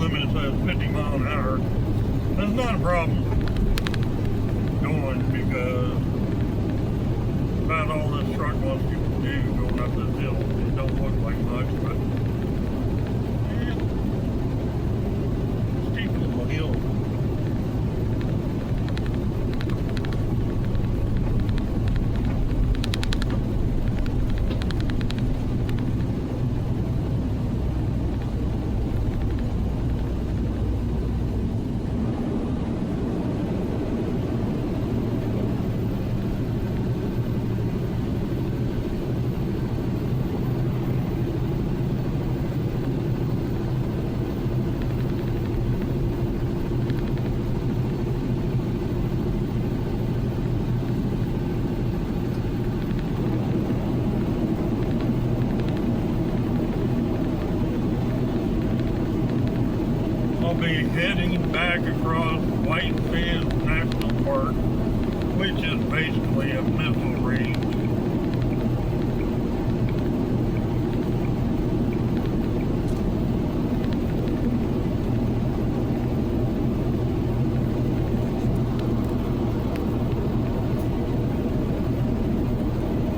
limit says 50 mile an hour. That's not a problem going because about all this truck wants you to do going up this hill. It don't look like much, but yeah, steep little hill. I'll be heading back across White Sands National Park, which is basically a missile range.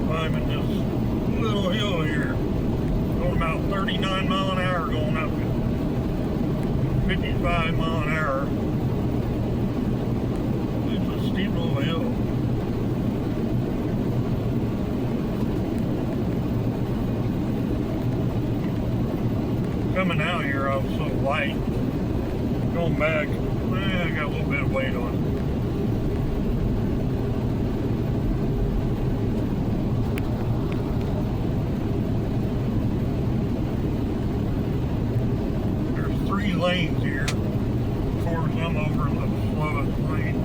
Climbing this little hill here, going about 39 mile an hour going up it. 55 mile an hour. It's a steep little hill. Coming out here, I was so light. Going back, I got a little bit of weight on it. Lanes here. Of course, I'm over the slowest lane.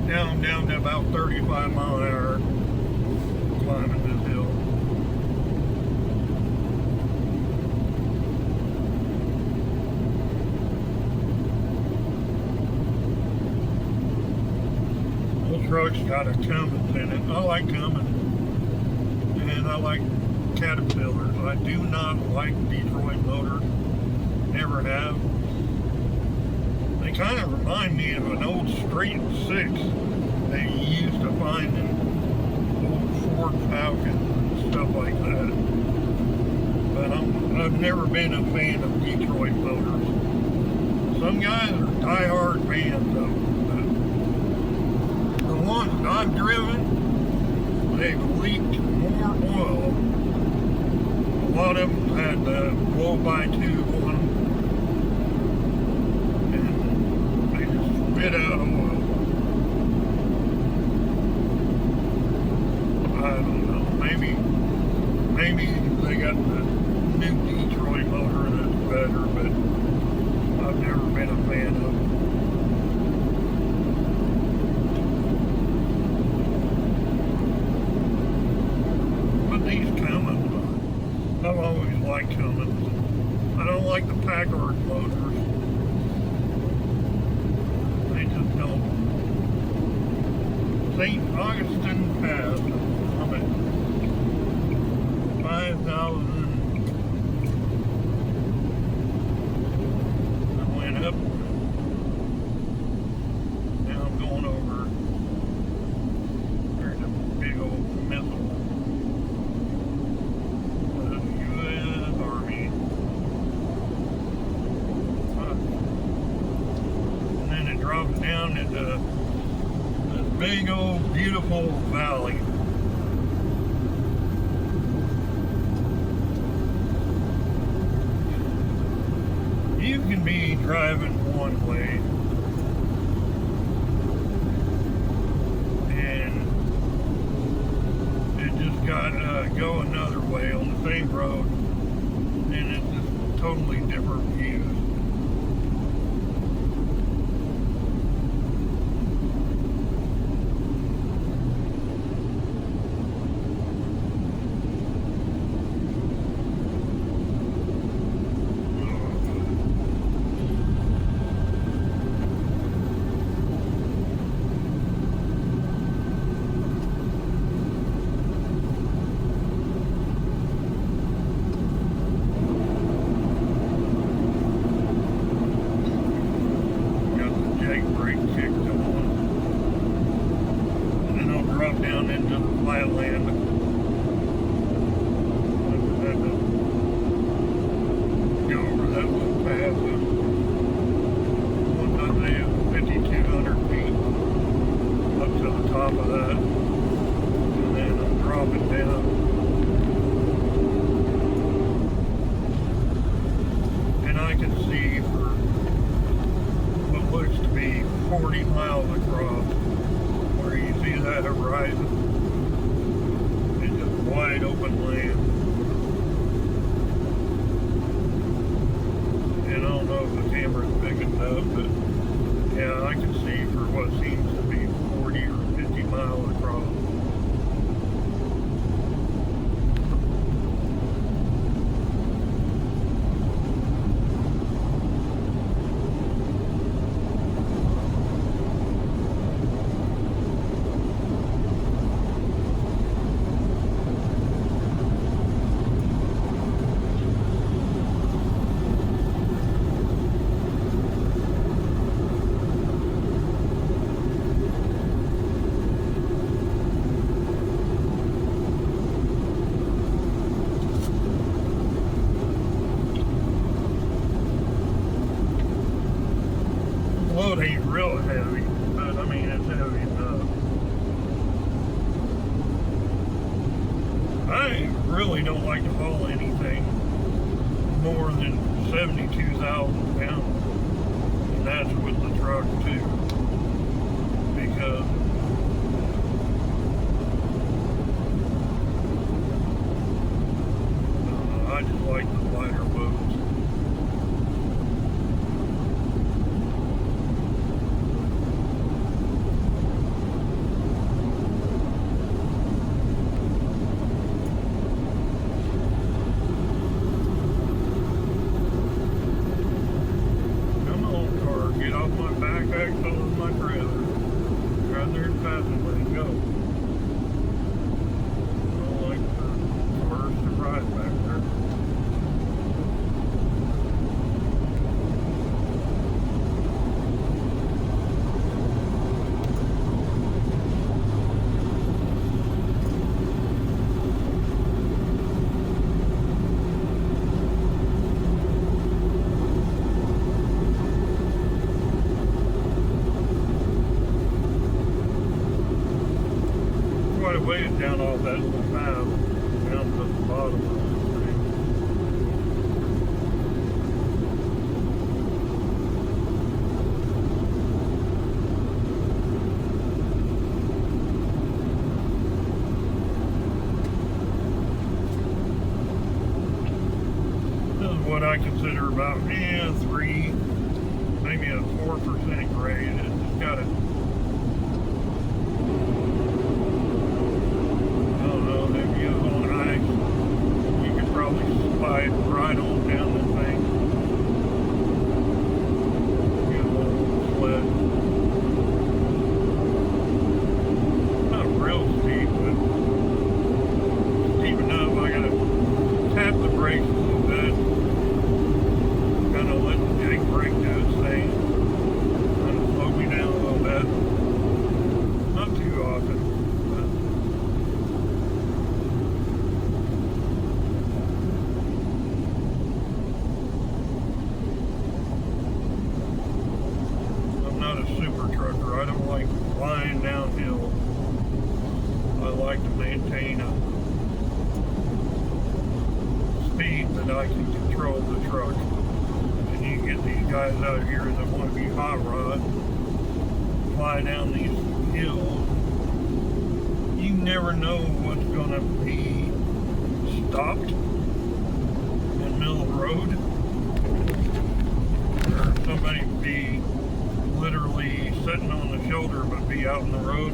Now I'm down to about 35 mile an hour climbing this hill. Truck's got a Cummins in it. I like Cummins and I like Caterpillars. I do not like Detroit motors. Never have. They kind of remind me of an old straight six that you used to find in old Ford Falcons and stuff like that. But I've never been a fan of Detroit motors. Some guys are diehard fans though. The ones I've driven, they've leaked more oil. A lot of them had the blow-by-tube on them, and they just spit out oil. I don't know, maybe they got the new Detroit motor that's better, but I've never been a fan of it. These Cummins, I've always liked Cummins. I don't like the Packard motors. They just don't. St. Augustine Pass. I'm at 5,000. I went up. Now I'm going over. There's a big old missile. Drops down into this big old beautiful valley. You can be driving one way and it just got go another way on the same road, and it's just totally different views. brake kicked on. And then I'll drop down into the flatland. I had to go over that little path. One time they have 5,200 feet up to the top of that. And then I'm dropping down. And I can see for what looks to be 40 miles across, where you see that horizon. It's just wide open land. And I don't know if the camera's picking it up, but yeah, I can see for what seems to be 40 or 50 miles across. Load ain't real heavy, but I mean it's heavy enough. I really don't like to haul anything more than 72,000 pounds, and that's with the truck too, because I just like the lighter loads. Quite a ways down off that little path, down to the bottom of this thing. This is what I consider about 3, maybe a 4% grade. It's just got it. Slide right on down the thing. Get a little sled. Not real steep, but steep enough. I gotta tap the brakes a little bit. Kind of let the jake brake do its thing. Kind of slow me down a little bit. Not too often. Super trucker. I don't like flying downhill. I like to maintain a speed that I can control the truck. And you get these guys out here that want to be hot rod, fly down these hills. You never know what's going to be stopped in the middle of the road, or somebody be literally sitting on the shoulder but be out in the road,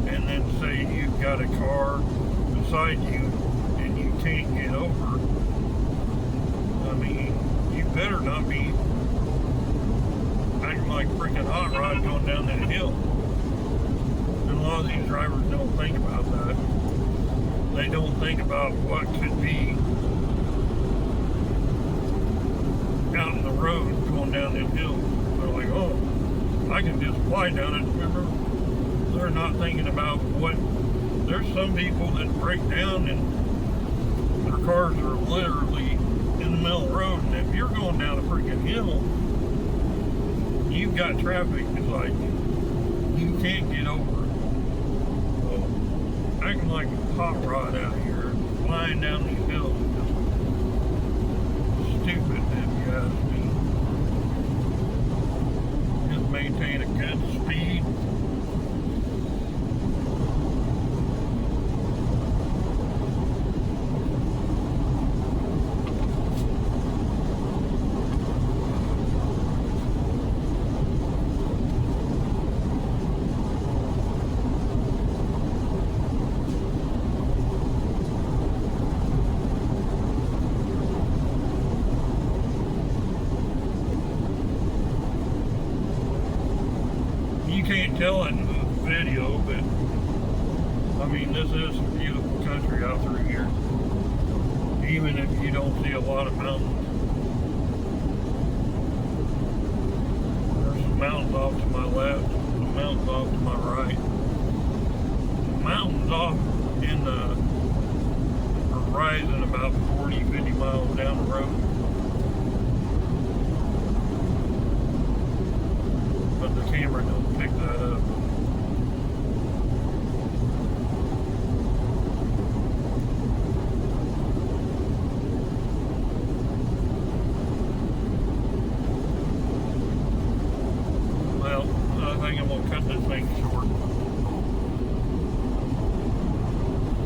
and then say you've got a car beside you and you can't get over. I mean, you better not be acting like freaking hot rod going down that hill. And a lot of these drivers don't think about that. They don't think about what could be out in the road going down that hill. They're like, oh, I can just fly down it. Remember, they're not thinking about what. There's some people that break down and their cars are literally in the middle of the road, and if you're going down a freaking hill, you've got traffic. It's like you can't get over it. So, acting like a hot rod out here, flying down these hills, is just stupid if you ask me. Just maintain a good speed. You can't tell it in the video, but I mean, this is a beautiful country out through here. Even if you don't see a lot of mountains. There's some mountains off to my left, some mountains off to my right. The mountains off in the horizon about 40, 50 miles down the road.